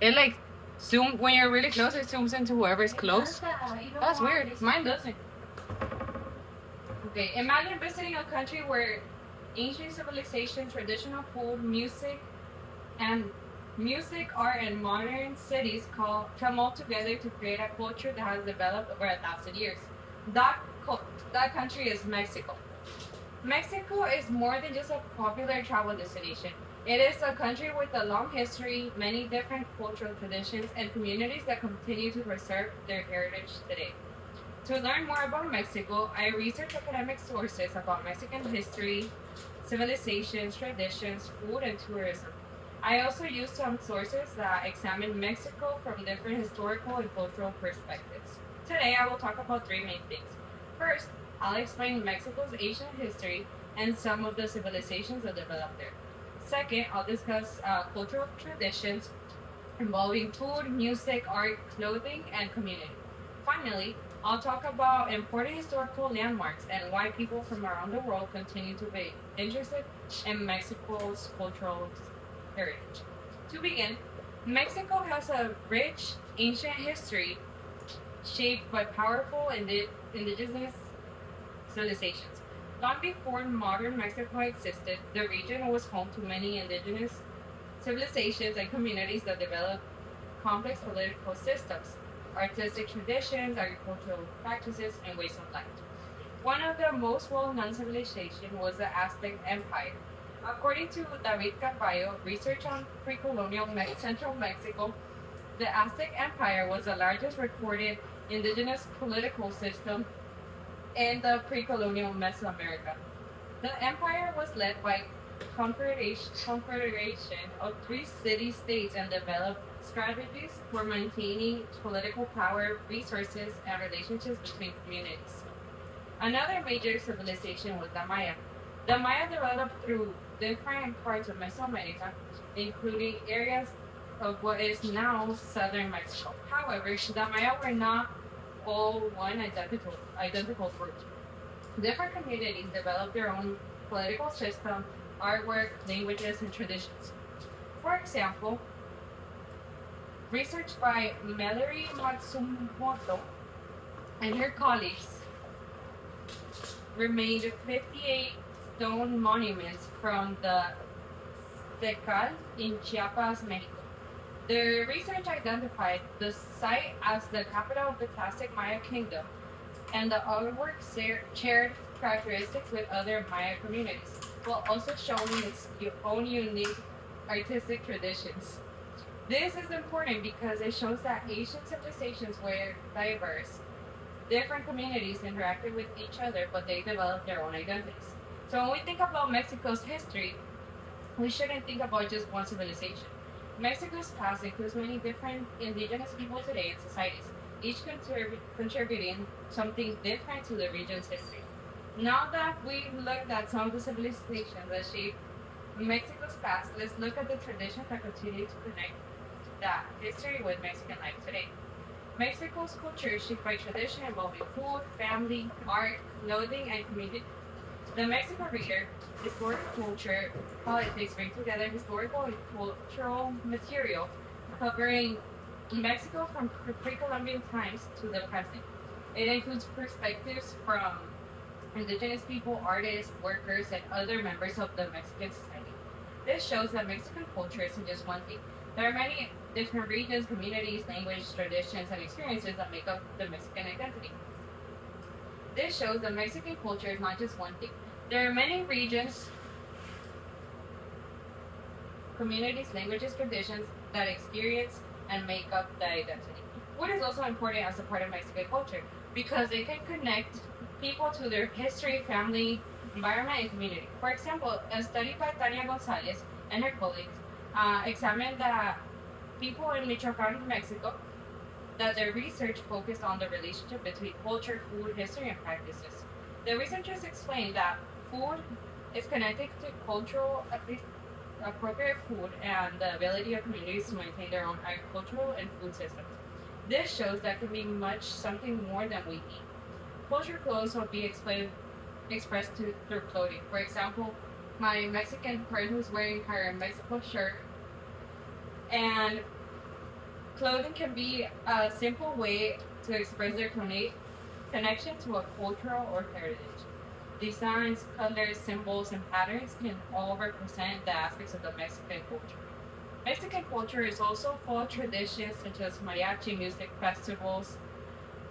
It like zoom when you're really close. It zooms into whoever's close. That's weird. Mine doesn't. Okay, imagine visiting a country where ancient civilization, traditional food, art, and modern cities come all together to create a culture that has developed over 1,000 years. That that country is Mexico. Mexico is more than just a popular travel destination. It is a country with a long history, many different cultural traditions, and communities that continue to preserve their heritage today. To learn more about Mexico, I researched academic sources about Mexican history, civilizations, traditions, food, and tourism. I also used some sources that examine Mexico from different historical and cultural perspectives. Today, I will talk about three main things. First, I'll explain Mexico's ancient history and some of the civilizations that developed there. Second, I'll discuss cultural traditions involving food, music, art, clothing, and community. Finally, I'll talk about important historical landmarks and why people from around the world continue to be interested in Mexico's cultural heritage. To begin, Mexico has a rich ancient history shaped by powerful indigenous civilizations. Long before modern Mexico existed, the region was home to many indigenous civilizations and communities that developed complex political systems, artistic traditions, agricultural practices, and ways of life. One of the most well-known civilizations was the Aztec Empire. According to David Carballo, research on pre-colonial central Mexico, the Aztec Empire was the largest recorded indigenous political system in the pre-colonial Mesoamerica. The empire was led by confederation of three city-states and developed strategies for maintaining political power, resources, and relationships between communities. Another major civilization was the Maya. The Maya developed through different parts of Mesoamerica, including areas of what is now southern Mexico. However, the Maya were not all one identical group. Different communities developed their own political system, artwork, languages, and traditions. For example, research by Mallory Matsumoto and her colleagues remained 58 stone monuments from the Tecal in Chiapas, Mexico. Their research identified the site as the capital of the classic Maya kingdom, and the artwork shared characteristics with other Maya communities, while also showing its own unique artistic traditions. This is important because it shows that ancient civilizations were diverse. Different communities interacted with each other, but they developed their own identities. So when we think about Mexico's history, we shouldn't think about just one civilization. Mexico's past includes many different indigenous people today and societies, each contributing something different to the region's history. Now that we've looked at some of the civilizations that shaped Mexico's past, let's look at the traditions that continue to connect that history with Mexican life today. Mexico's culture is shaped by tradition involving food, family, art, clothing, and community. The Mexican reader, historic culture, politics bring together historical and cultural material covering Mexico from pre-Columbian times to the present. It includes perspectives from indigenous people, artists, workers, and other members of the Mexican society. This shows that Mexican culture isn't just one thing. There are many different regions, communities, language, traditions, and experiences that make up the Mexican identity. This shows that Mexican culture is not just one thing. There are many regions, communities, languages, traditions that experience and make up the identity. What is also important as a part of Mexican culture because it can connect people to their history, family, environment, and community. For example, a study by Tania Gonzalez and her colleagues examined that people in Michoacan, Mexico, that their research focused on the relationship between culture, food, history, and practices. The researchers explained that food is connected to cultural, at least appropriate food, and the ability of communities to maintain their own agricultural and food systems. This shows that can be something more than we eat. Culture could also be expressed through clothing. For example, my Mexican friend who's wearing her Mexico shirt, and Clothing can be a simple way to express their connection to a cultural or heritage. Designs, colors, symbols, and patterns can all represent the aspects of the Mexican culture. Mexican culture is also full of traditions such as mariachi music festivals.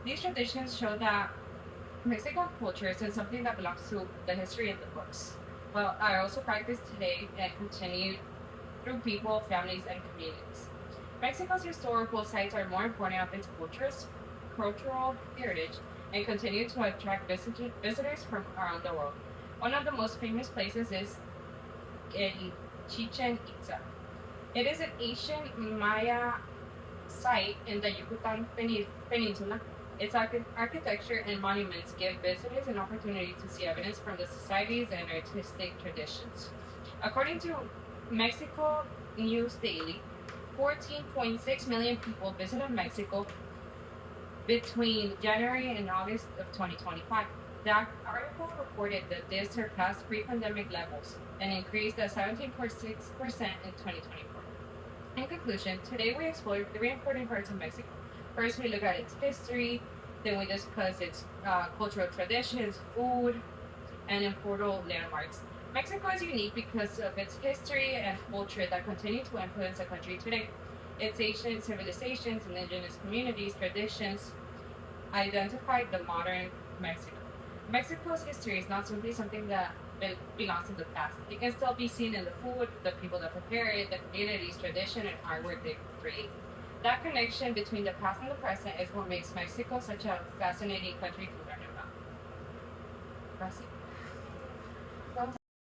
These traditions show that Mexican culture isn't something that belongs to the history of the books, but are also practiced today and continued through people, families, and communities. Mexico's historical sites are more important of its cultural heritage and continue to attract visitors from around the world. One of the most famous places is in Chichen Itza. It is an ancient Maya site in the Yucatan Peninsula. Its architecture and monuments give visitors an opportunity to see evidence from the societies and artistic traditions. According to Mexico News Daily, 14.6 million people visited Mexico between January and August of 2025. The article reported that this surpassed pre-pandemic levels and increased at 17.6% in 2024. In conclusion, today we explored three important parts of Mexico. First, we look at its history, then we discuss its cultural traditions, food, and important landmarks. Mexico is unique because of its history and culture that continue to influence the country today. Its ancient civilizations, indigenous communities, traditions identify the modern Mexico. Mexico's history is not simply something that belongs to the past. It can still be seen in the food, the people that prepare it, the communities, tradition, and artwork they create. That connection between the past and the present is what makes Mexico such a fascinating country to learn about. Gracias.